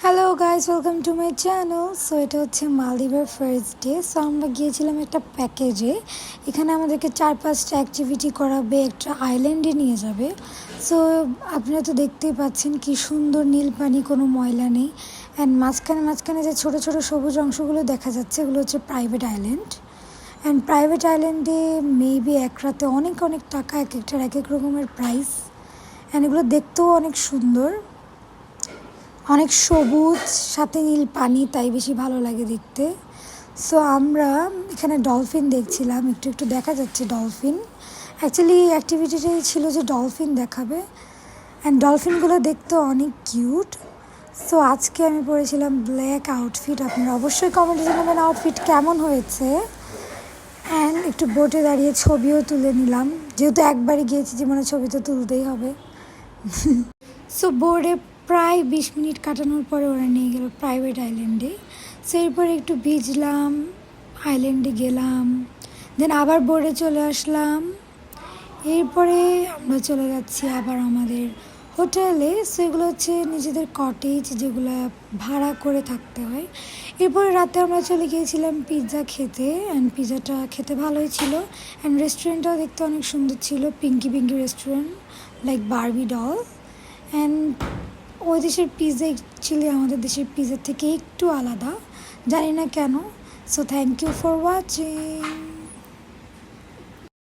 Hello guys, welcome to my channel. So এটা হচ্ছে মালদ্বীপের ফার্স্ট ডে। সো আমরা গিয়েছিলাম একটা প্যাকেজে। এখানে আমাদেরকে 4-5টা অ্যাক্টিভিটি করাবে, একটা আইল্যান্ডে নিয়ে যাবে। সো আপনারা তো দেখতেই পাচ্ছেন কি সুন্দর নীল পানি, কোনো ময়লা নেই। অ্যান্ড মাঝখানে যে ছোটো ছোটো সবুজ অংশগুলো দেখা যাচ্ছে, এগুলো হচ্ছে প্রাইভেট আইল্যান্ড। অ্যান্ড প্রাইভেট আইল্যান্ডে মেবি এক রাতে অনেক অনেক টাকা, এক একটার এক এক রকমের প্রাইস। অ্যান্ড এগুলো দেখতেও অনেক সুন্দর, অনেক সবুজ, সাথে নীল পানি, তাই বেশি ভালো লাগে দেখতে। সো আমরা এখানে ডলফিন দেখছিলাম, একটু একটু দেখা যাচ্ছে ডলফিন। অ্যাকচুয়ালি অ্যাক্টিভিটিটাই ছিল যে ডলফিন দেখাবে, অ্যান্ড ডলফিনগুলো দেখতে অনেক কিউট। সো আজকে আমি পরেছিলাম ব্ল্যাক আউটফিট। আপনারা অবশ্যই কমেন্টে জানাবেন আউটফিট কেমন হয়েছে। অ্যান্ড একটু বোটে দাঁড়িয়ে ছবিও তুলে নিলাম, যেহেতু একবারই গিয়েছি, জীবনে ছবি তো তুলতেই হবে। সো বোর্ডে প্রায় 20 মিনিট কাটানোর পরে ওরা নিয়ে গেল প্রাইভেট আইল্যান্ডে। সো এরপরে একটু ভিজলাম, আইল্যান্ডে গেলাম, দেন আবার বোর্ডে চলে আসলাম। এরপরে আমরা চলে যাচ্ছি আবার আমাদের হোটেলে। সো এগুলো হচ্ছে নিজেদের কটেজ, যেগুলো ভাড়া করে থাকতে হয়। এরপরে রাতে আমরা চলে গিয়েছিলাম পিৎজা খেতে, অ্যান্ড পিৎজাটা খেতে ভালোই ছিল। অ্যান্ড রেস্টুরেন্টটাও দেখতে অনেক সুন্দর ছিল, pinky restaurant, like Barbie doll. And ওই দেশের পিৎজা অ্যাকচুয়ালি আমাদের দেশের পিৎজার থেকে একটু আলাদা, জানি না কেন। So thank you for watching.